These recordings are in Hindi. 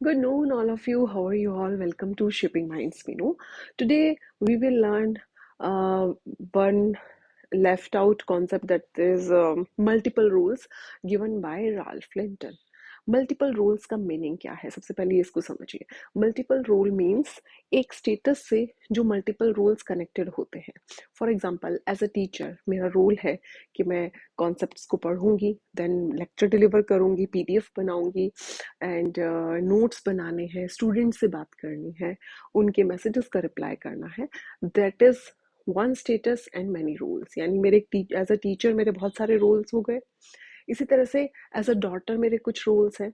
Good noon, all of you. How are you all? Welcome to Shipping Minds Minu. Today we will learn one left out concept that is multiple rules given by Ralph Linton. Multiple roles का मीनिंग क्या है? सबसे पहले इसको समझिए. मल्टीपल रोल मीन्स एक स्टेटस से जो मल्टीपल रोल्स कनेक्टेड होते हैं. For example, as a teacher मेरा रोल है कि मैं कॉन्सेप्ट्स को पढ़ूंगी, देन लेक्चर डिलीवर करूंगी, पीडीएफ बनाऊंगी एंड नोट्स बनाने हैं, स्टूडेंट से बात करनी है, उनके मैसेजेस का रिप्लाई करना है. That is one status and many roles. यानी मेरे एज अ टीचर मेरे बहुत सारे रोल्स हो गए. इसी तरह से एज अ डॉटर मेरे कुछ रोल्स हैं.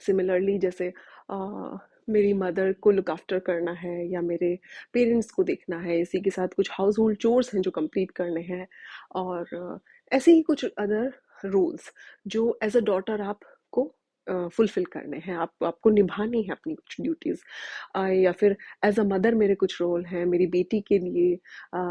सिमिलरली जैसे मेरी मदर को लुक आफ्टर करना है या मेरे पेरेंट्स को देखना है, इसी के साथ कुछ हाउस होल्ड चोर्स हैं जो कंप्लीट करने हैं, और ऐसे ही कुछ अदर रोल्स जो एज अ डॉटर आपको फुलफिल करने हैं, आपको निभानी है अपनी कुछ ड्यूटीज. या फिर एज अ मदर मेरे कुछ रोल हैं मेरी बेटी के लिए,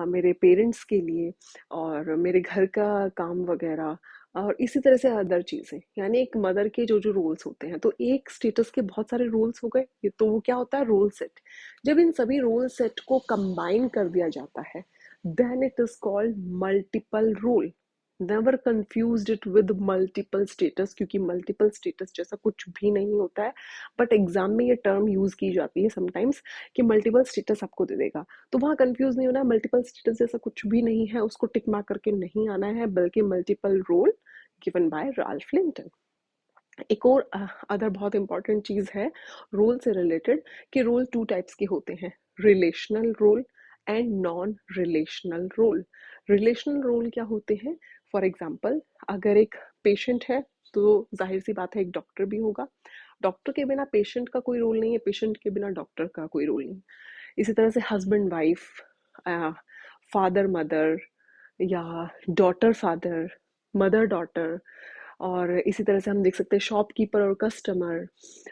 मेरे पेरेंट्स के लिए, और मेरे घर का काम वगैरह, और इसी तरह से अदर चीजें. यानी एक मदर के जो जो रोल्स होते हैं, तो एक स्टेटस के बहुत सारे रोल्स हो गए. ये तो वो क्या होता है, रोल सेट. जब इन सभी रोल सेट को कंबाइन कर दिया जाता है, then it is called multiple role. Never confuse it with multiple status, क्योंकि मल्टीपल स्टेटस जैसा कुछ भी नहीं होता है. बट एग्जाम में ये टर्म यूज की जाती है समटाइम्स कि मल्टीपल स्टेटस आपको दे देगा, तो वहां कंफ्यूज नहीं होना है. मल्टीपल स्टेटस जैसा कुछ भी नहीं है, उसको टिक मार्क करके नहीं आना है, बल्कि multiple role given by Ralph Linton. एक और अदर बहुत इंपॉर्टेंट चीज है रोल से रिलेटेड, कि रोल टू टाइप्स के होते हैं, relational role and non relational role. Relational role क्या होते हैं? फॉर एग्जाम्पल, अगर एक पेशेंट है तो जाहिर सी बात है एक डॉक्टर भी होगा. डॉक्टर के बिना पेशेंट का कोई रोल नहीं है, पेशेंट के बिना डॉक्टर का कोई रोल नहीं. इसी तरह से हस्बैंड वाइफ, फादर मदर, या डॉटर फादर, मदर डॉटर, और इसी तरह से हम देख सकते हैं शॉपकीपर और कस्टमर,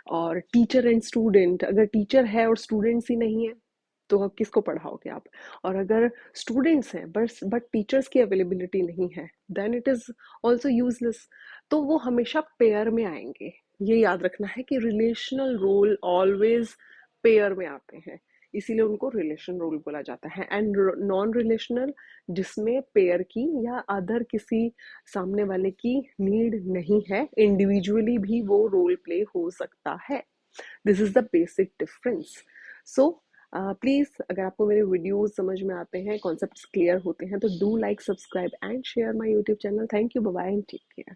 और टीचर एंड स्टूडेंट. अगर टीचर है और स्टूडेंट्स ही नहीं है तो अब किसको पढ़ाओगे आप? और अगर स्टूडेंट्स हैं बट टीचर्स की अवेलेबिलिटी नहीं है, then it is also useless. तो वो हमेशा पेयर में आएंगे. ये याद रखना है कि रिलेशनल रोल ऑलवेज पेयर में आते हैं, इसीलिए उनको रिलेशन रोल बोला जाता है. एंड नॉन रिलेशनल, जिसमें पेयर की या अदर किसी सामने वाले की नीड नहीं है, इंडिविजुअली भी वो रोल प्ले हो सकता है. This is the basic difference. So please, अगर आपको मेरे वीडियोस समझ में आते हैं, कॉन्सेप्ट्स क्लियर होते हैं, तो do like, subscribe and share my YouTube channel. Thank you, bye bye and take care.